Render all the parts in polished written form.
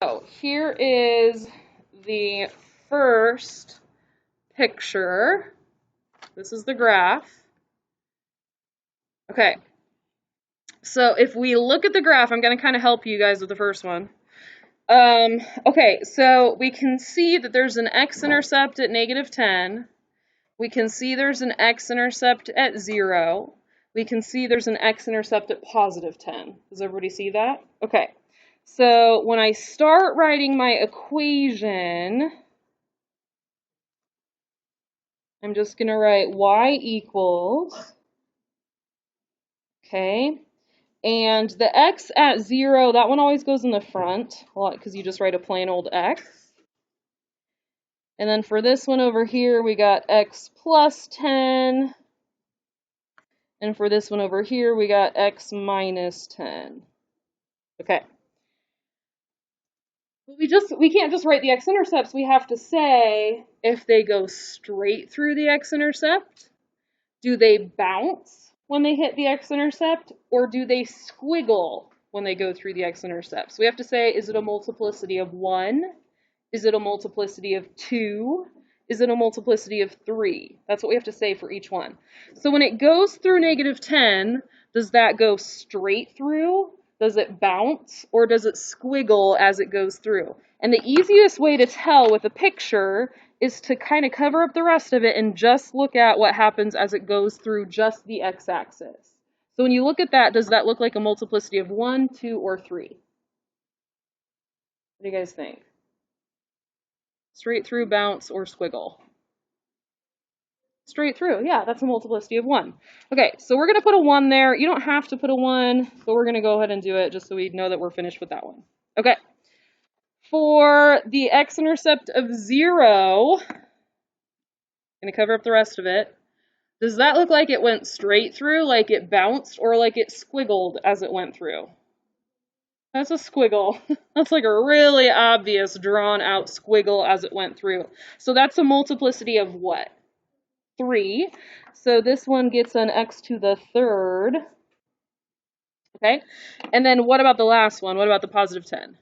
So here is the first picture. This is the graph. Okay. So if we look at the graph, I'm going to kind of help you guys with the first one. Okay, so we can see that there's an x-intercept at -10. We can see there's an x-intercept at 0. We can see there's an x-intercept at +10. Does everybody see that? Okay. So when I start writing my equation, I'm just going to write y equals, okay, and the x at 0, that one always goes in the front, because you just write a plain old x. And then for this one over here, we got x plus 10. And for this one over here, we got x minus 10. Okay. But we can't just write the x-intercepts. We have to say if they go straight through the x-intercept, do they bounce when they hit the x-intercept, or do they squiggle when they go through the x-intercept? So we have to say, is it a multiplicity of 1? Is it a multiplicity of 2? Is it a multiplicity of 3? That's what we have to say for each one. So when it goes through -10, does that go straight through? Does it bounce, or does it squiggle as it goes through? And the easiest way to tell with a picture is to kind of cover up the rest of it and just look at what happens as it goes through just the x-axis. So when you look at that, does that look like a multiplicity of 1, 2, or 3? What do you guys think? Straight through, bounce, or squiggle? Straight through, yeah, that's a multiplicity of 1. Okay, so we're going to put a 1 there. You don't have to put a 1, but we're going to go ahead and do it just so we know that we're finished with that one. Okay. For the x-intercept of 0, I'm going to cover up the rest of it. Does that look like it went straight through, like it bounced, or like it squiggled as it went through? That's a squiggle. That's like a really obvious drawn out squiggle as it went through. So that's a multiplicity of what? 3. So this one gets an x to the 3rd. Okay. And then what about the last one? What about the +10?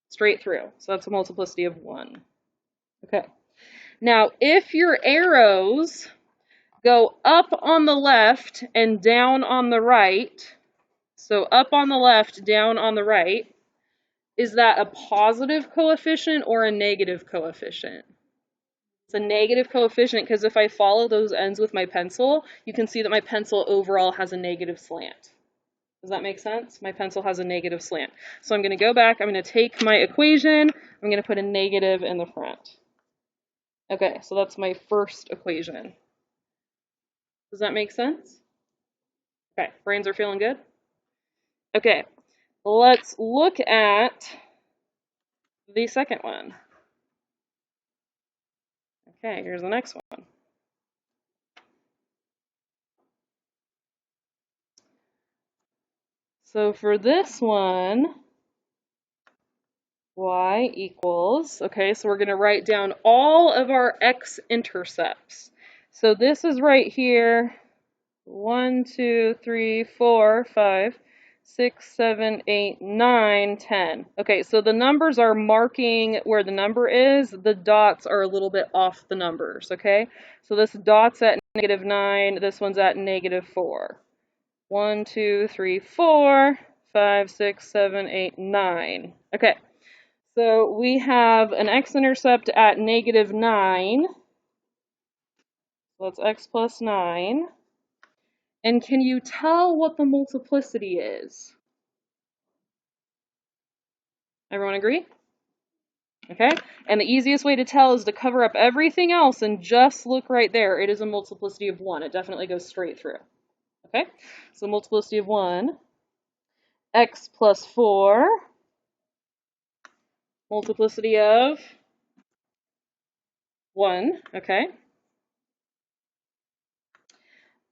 Straight through. So that's a multiplicity of 1. Okay. Now, if your arrows go up on the left and down on the right, so up on the left, down on the right, is that a positive coefficient or a negative coefficient? It's a negative coefficient because if I follow those ends with my pencil, you can see that my pencil overall has a negative slant. Does that make sense? My pencil has a negative slant. So I'm going to go back, I'm going to take my equation, I'm going to put a negative in the front. Okay, so that's my first equation. Does that make sense? Okay, brains are feeling good? Okay, let's look at the second one. Okay, here's the next one. So for this one, y equals, okay, so we're going to write down all of our x-intercepts. So this is right here, 1, 2, 3, 4, 5, 6, 7, 8, 9, 10. Okay, so the numbers are marking where the number is. The dots are a little bit off the numbers, okay? So this dot's at -9, this one's at -4. 1, 2, 3, 4, 5, 6, 7, 8, 9. Okay, so we have an x-intercept at -9. So that's x plus 9. And can you tell what the multiplicity is? Everyone agree? Okay, and the easiest way to tell is to cover up everything else and just look right there. It is a multiplicity of 1. It definitely goes straight through. Okay, so multiplicity of 1, x plus 4, multiplicity of 1, okay,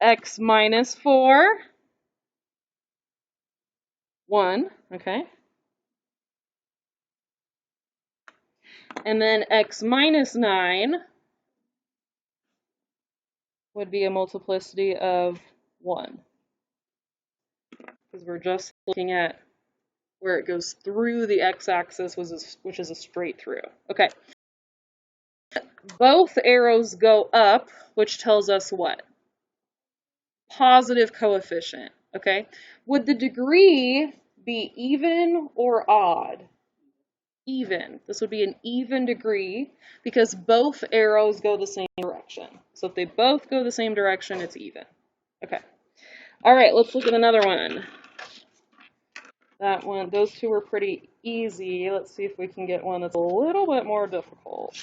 x minus 4, 1, okay, and then x minus 9 would be a multiplicity of 1, because we're just looking at where it goes through the x-axis, which is a straight through. Okay. Both arrows go up, which tells us what? Positive coefficient. Okay. Would the degree be even or odd? Even. This would be an even degree because both arrows go the same direction. So if they both go the same direction, it's even. Okay. All right, let's look at another one. That one, those two were pretty easy. Let's see if we can get one that's a little bit more difficult.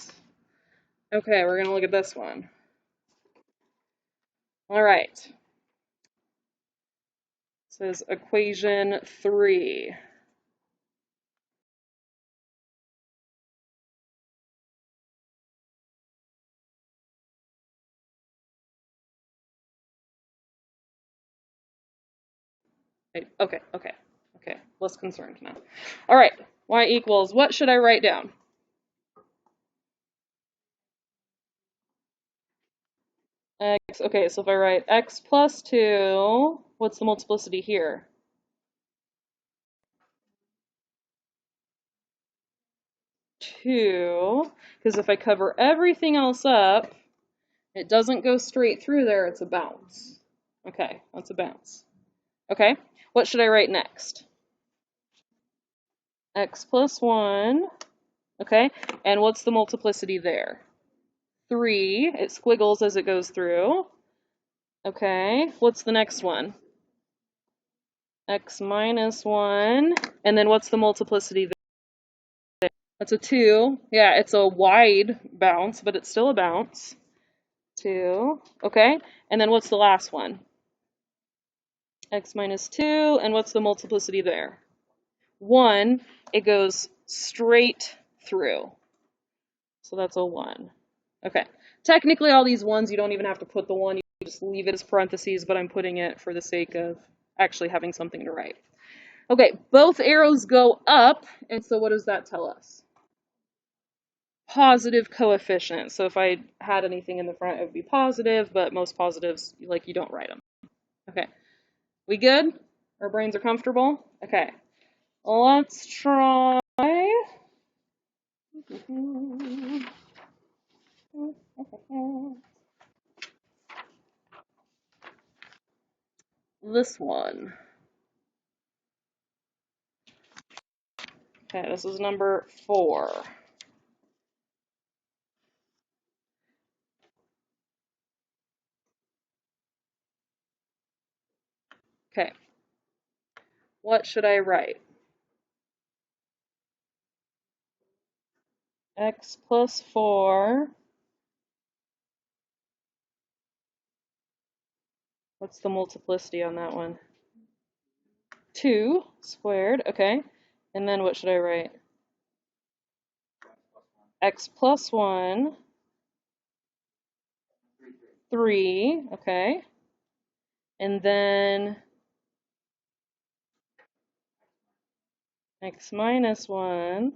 Okay, we're going to look at this one. All right. It says equation 3. Okay. Less concerned now. All right, y equals, what should I write down? X, okay, so if I write x plus 2, what's the multiplicity here? 2, because if I cover everything else up, it doesn't go straight through there, it's a bounce. Okay, that's a bounce. Okay, what should I write next? X plus 1, okay, and what's the multiplicity there? 3, it squiggles as it goes through. Okay, what's the next one? X minus 1, and then what's the multiplicity there? That's a 2. Yeah, it's a wide bounce, but it's still a bounce. 2, okay, and then what's the last one? X minus 2, and what's the multiplicity there? 1, it goes straight through. So that's a 1. Okay, technically all these ones, you don't even have to put the 1, you just leave it as parentheses, but I'm putting it for the sake of actually having something to write. Okay, both arrows go up, and so what does that tell us? Positive coefficient. So if I had anything in the front, it would be positive, but most positives, like, you don't write them. Okay, we good? Our brains are comfortable? Okay, let's try. This one. Okay, this is number 4. Okay, what should I write? X plus 4. What's the multiplicity on that one? 2 squared, okay. And then what should I write? X plus 1. 3, okay. And then x minus 1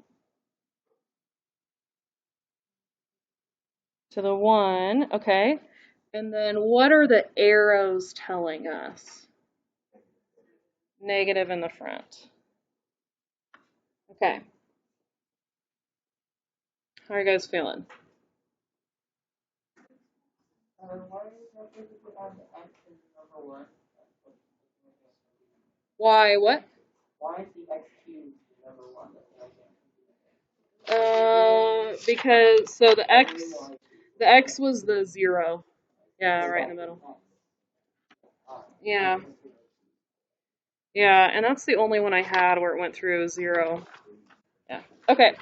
to the 1, okay. And then what are the arrows telling us? Negative in the front. Okay. How are you guys feeling? Why what? Why is the x cubed number 1? Because so the x was the 0. Yeah, right in the middle. Yeah. Yeah, and that's the only one I had where it went through 0. Yeah. Okay.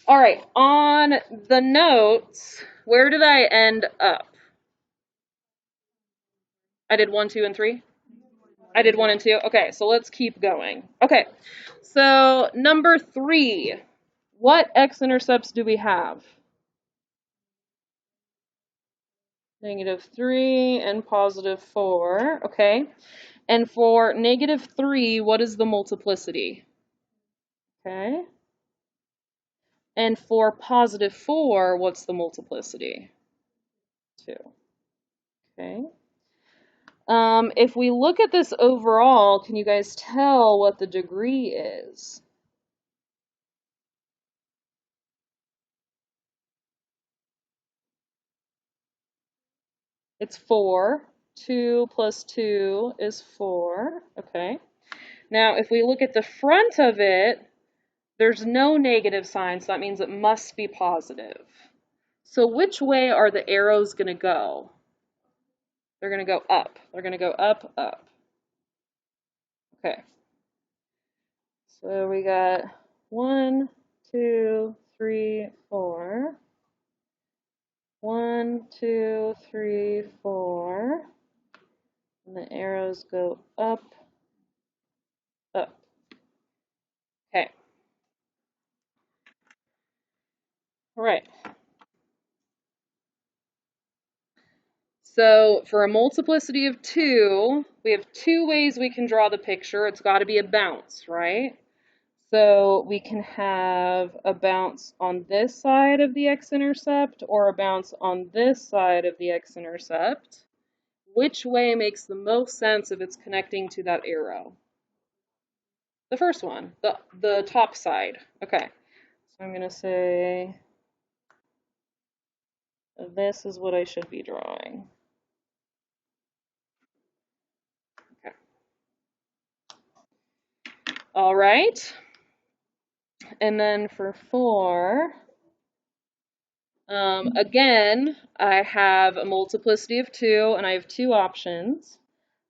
All right. On the notes, where did I end up? I did 1, 2, and 3? I did 1 and 2? Okay, so let's keep going. Okay, so number 3. What x-intercepts do we have? -3 and +4. Okay. And for -3, what is the multiplicity? Okay. And for +4, what's the multiplicity? 2. Okay. If we look at this overall, can you guys tell what the degree is? It's 4. 2 plus 2 is 4. Okay. Now, if we look at the front of it, there's no negative sign, so that means it must be positive. So which way are the arrows going to go? They're going to go up. They're going to go up, up. Okay. So we got 1, 2, 3, 4. 1, 2, 3, 4. And the arrows go up, up. Okay. All right. So for a multiplicity of 2, we have 2 ways we can draw the picture. It's got to be a bounce, right? So we can have a bounce on this side of the x-intercept or a bounce on this side of the x-intercept. Which way makes the most sense if it's connecting to that arrow? The first one, the top side. Okay, so I'm going to say this is what I should be drawing. Okay. All right. And then for 4, again, I have a multiplicity of 2, and I have 2 options.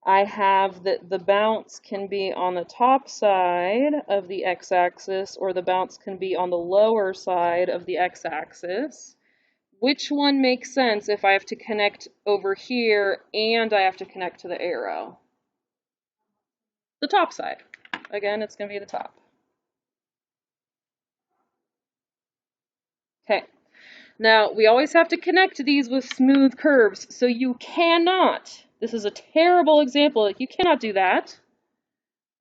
I have that the bounce can be on the top side of the x-axis, or the bounce can be on the lower side of the x-axis. Which one makes sense if I have to connect over here and I have to connect to the arrow? The top side. Again, it's going to be the top. Okay. Now, we always have to connect these with smooth curves, so you cannot, this is a terrible example, you cannot do that.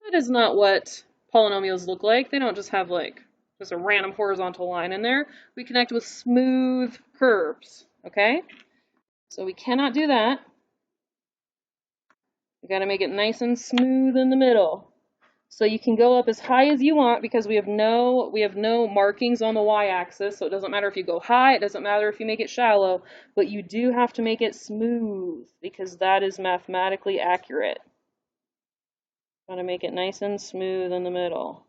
That is not what polynomials look like. They don't just have like just a random horizontal line in there. We connect with smooth curves, okay? So we cannot do that. We got to make it nice and smooth in the middle. So you can go up as high as you want because we have no markings on the y-axis, so it doesn't matter if you go high, it doesn't matter if you make it shallow, but you do have to make it smooth because that is mathematically accurate. Got to make it nice and smooth in the middle.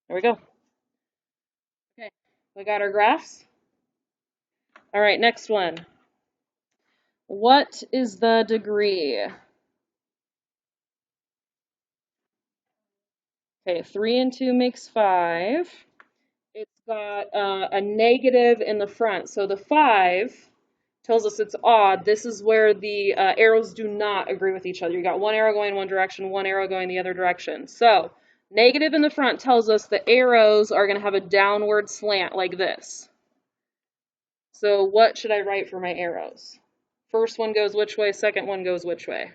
There we go. Okay, we got our graphs. All right, next one. What is the degree? Okay, 3 and 2 makes 5. It's got a negative in the front. So the 5 tells us it's odd. This is where the arrows do not agree with each other. You got one arrow going in one direction, one arrow going the other direction. So negative in the front tells us the arrows are going to have a downward slant like this. So what should I write for my arrows? First one goes which way, second one goes which way?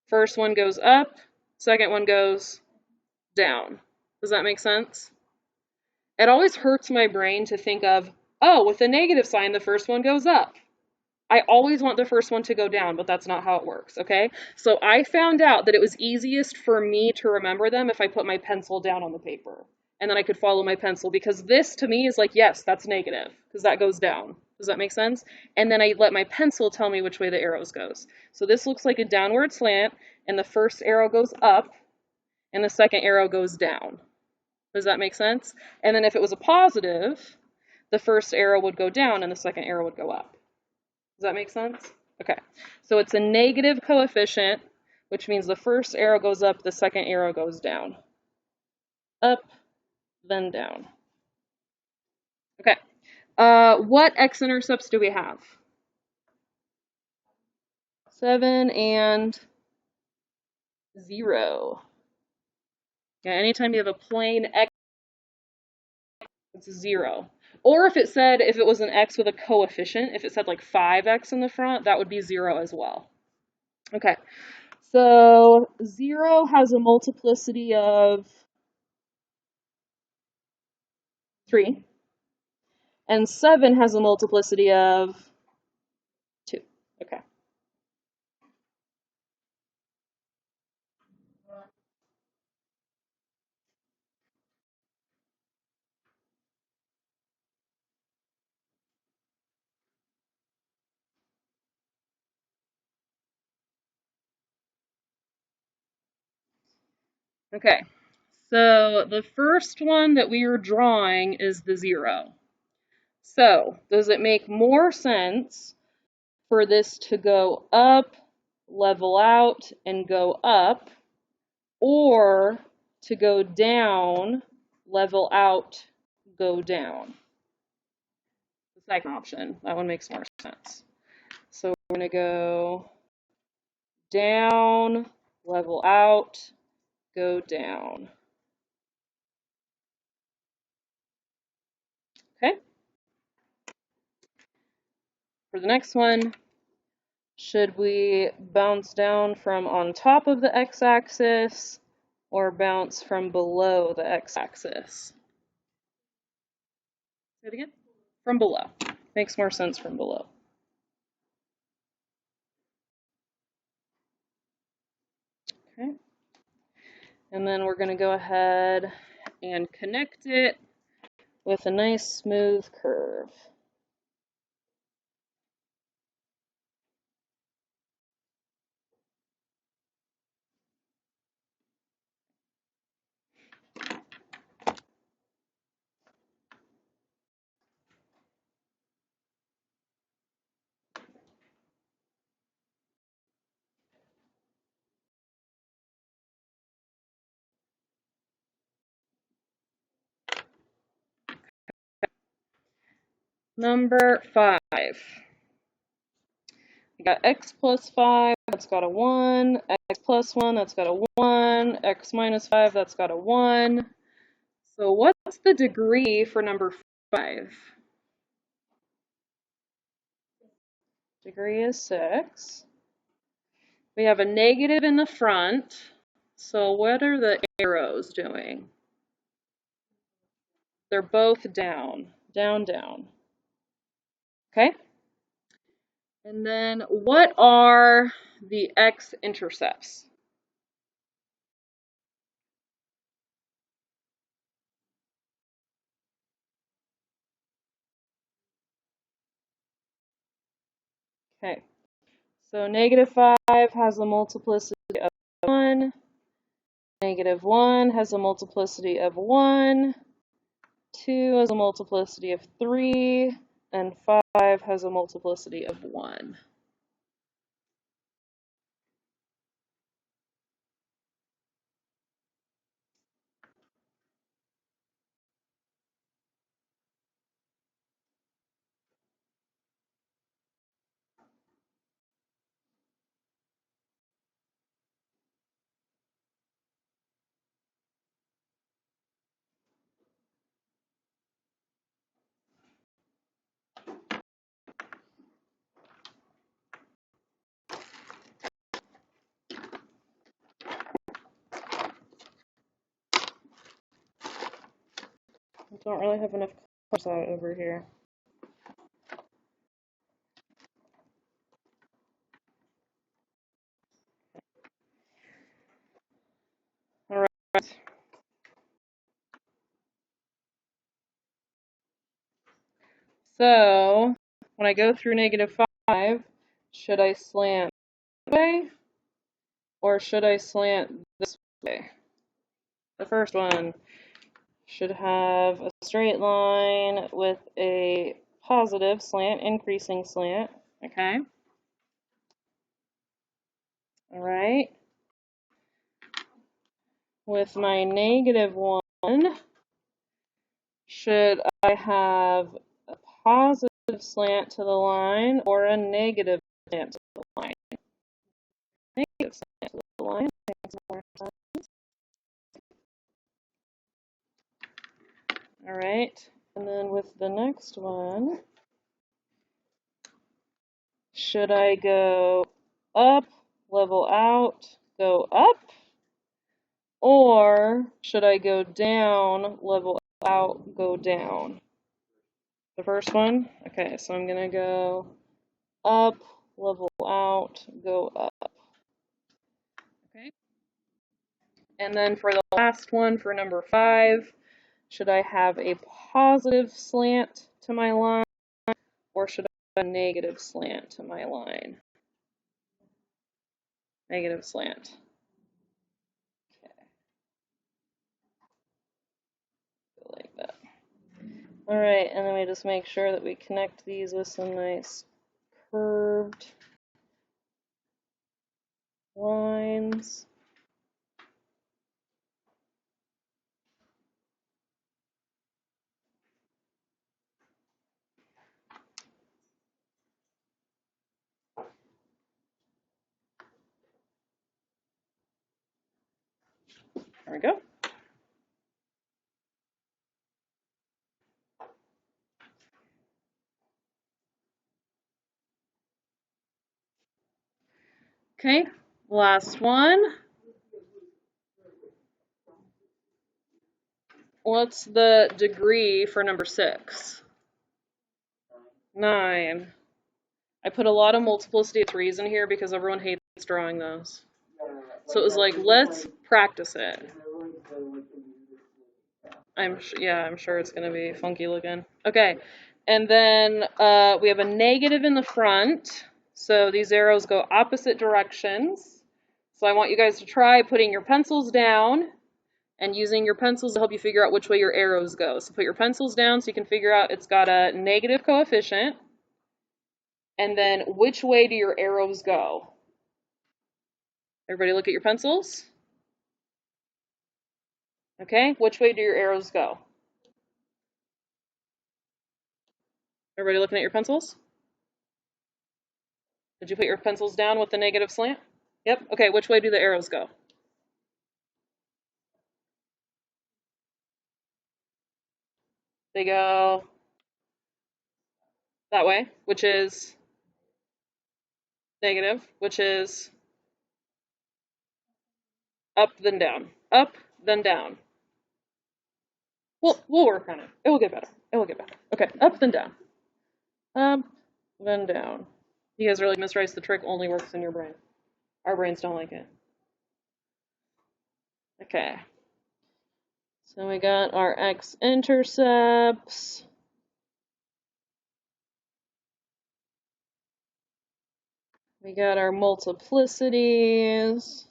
First one goes up, second one goes down. Does that make sense? It always hurts my brain to think of, oh, with the negative sign, the first one goes up. I always want the first one to go down, but that's not how it works, okay? So I found out that it was easiest for me to remember them if I put my pencil down on the paper. And then I could follow my pencil, because this, to me, is like, yes, that's negative, because that goes down. Does that make sense? And then I let my pencil tell me which way the arrows goes. So this looks like a downward slant, and the first arrow goes up, and the second arrow goes down. Does that make sense? And then if it was a positive, the first arrow would go down and the second arrow would go up. Does that make sense? Okay. So it's a negative coefficient, which means the first arrow goes up, the second arrow goes down. Up, then down. Okay. What x-intercepts do we have? 7 and 0. Yeah, anytime you have a plain x, it's 0. Or if it was an x with a coefficient, if it said like 5x in the front, that would be 0 as well. Okay, so 0 has a multiplicity of 3, and 7 has a multiplicity of 2. Okay, Okay, so the first one that we are drawing is the 0. So, does it make more sense for this to go up, level out, and go up, or to go down, level out, go down? The second option, that one makes more sense. So we're going to go down, level out, go down. Okay? For the next one, should we bounce down from on top of the x-axis or bounce from below the x-axis? Say it again? From below. Makes more sense from below. Okay. And then we're going to go ahead and connect it with a nice smooth curve. Number 5. We got x plus 5, that's got a 1, x plus 1, that's got a 1, x minus 5, that's got a 1. So what's the degree for number 5? Degree is 6. We have a negative in the front, so what are the arrows doing? They're both down, down, down. Okay? And then what are the x-intercepts? Okay, so negative 5 has a multiplicity of 1, negative 1 has a multiplicity of 1, 2 has a multiplicity of 3, and 5 has a multiplicity of 1. I don't really have enough colors out over here. All right. So when I go through negative 5, should I slant this way or should I slant this way? The first one should have a straight line with a positive slant, increasing slant. Okay. All right. With my negative 1, should I have a positive slant to the line or a negative slant to the line? Negative slant to the line makes more sense. All right. And then with the next one, should I go up, level out, go up? Or should I go down, level out, go down? The first one? Okay, so I'm going to go up, level out, go up. Okay. And then for the last one, for number 5, should I have a positive slant to my line or should I have a negative slant to my line? Negative slant. Okay. All right, and then we just make sure that we connect these with some nice curved lines. There we go. Okay, last one. What's the degree for number 6? 9. I put a lot of multiplicity of 3's in here because everyone hates drawing those. So it was like, let's practice it. I'm sure it's going to be funky looking. Okay, and then we have a negative in the front. So these arrows go opposite directions. So I want you guys to try putting your pencils down and using your pencils to help you figure out which way your arrows go. So put your pencils down so you can figure out it's got a negative coefficient. And then which way do your arrows go? Everybody look at your pencils. Okay, which way do your arrows go? Everybody looking at your pencils? Did you put your pencils down with the negative slant? Yep. Okay, which way do the arrows go? They go that way, which is negative, which is up, then down. Up, then down. We'll work on it. It will get better. It will get better. Okay, up, then down. Up, then down. You guys are like, Miss Rice, the trick only works in your brain. Our brains don't like it. Okay. So we got our x-intercepts. We got our multiplicities.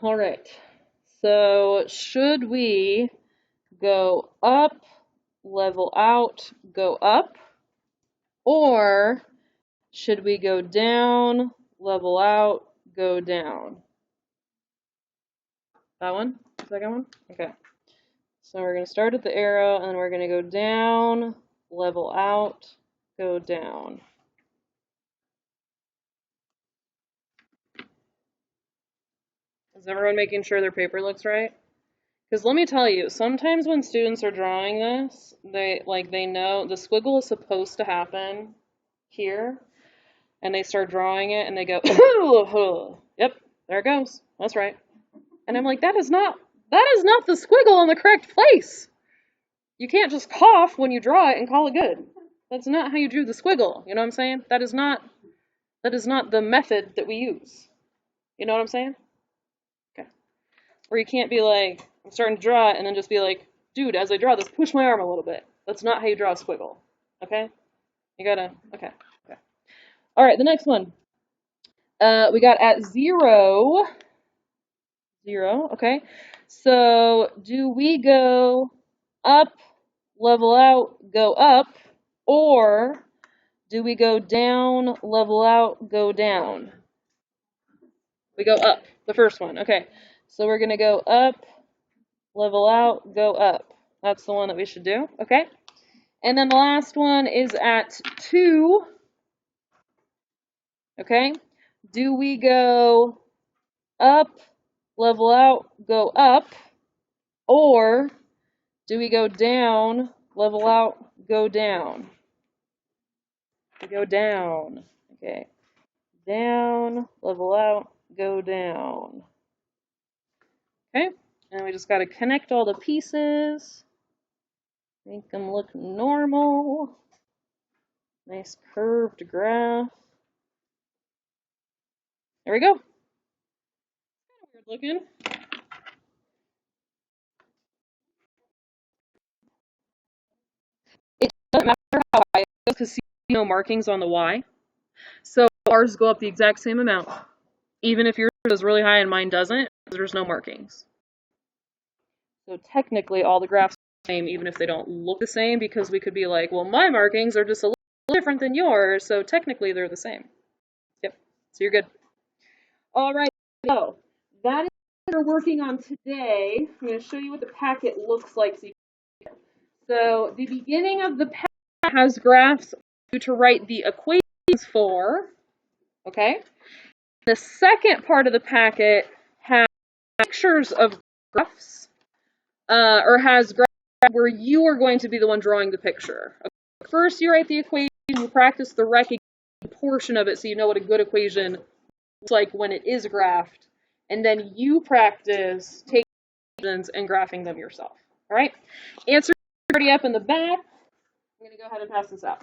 All right. So should we go up, level out, go up? Or should we go down, level out, go down? That one? Second one? Okay. So we're going to start at the arrow, and then we're going to go down, level out, go down. Is everyone making sure their paper looks right? Because let me tell you, sometimes when students are drawing this, they know the squiggle is supposed to happen here, and they start drawing it, and they go, yep, there it goes. That's right. And I'm like, that is not the squiggle in the correct place. You can't just cough when you draw it and call it good. That's not how you drew the squiggle. You know what I'm saying? That is not the method that we use. You know what I'm saying? Okay. Or you can't be like, I'm starting to draw it, and then just be like, dude, as I draw this, push my arm a little bit. That's not how you draw a squiggle. Okay? You gotta, okay. All right, the next one. We got at 0, okay? So do we go up, level out, go up, or do we go down, level out, go down? We go up, the first one. Okay, so we're going to go up, level out, go up. That's the one that we should do, okay? And then the last one is at 2, okay? Do we go up, level out, go up, or do we go down, level out, go down? We go down. Okay. Down, level out, go down. Okay. And we just got to connect all the pieces. Make them look normal. Nice curved graph. There we go. Weird looking. It doesn't matter how high it goes because see no markings on the Y. So ours go up the exact same amount. Even if yours is really high and mine doesn't, there's no markings. So technically all the graphs are the same even if they don't look the same, because we could be like, well, my markings are just a little different than yours, so technically they're the same. Yep, so you're good. All right, so that is what we're working on today. I'm going to show you what the packet looks like. So the beginning of the packet has graphs to write the equations for, okay? The second part of the packet has pictures of graphs, or has graphs where you are going to be the one drawing the picture. Okay. First, you write the equation, you practice the recognition portion of it so you know what a good equation looks like when it is graphed, and then you practice taking equations and graphing them yourself. All right? Answer already up in the back. I'm going to go ahead and pass this out.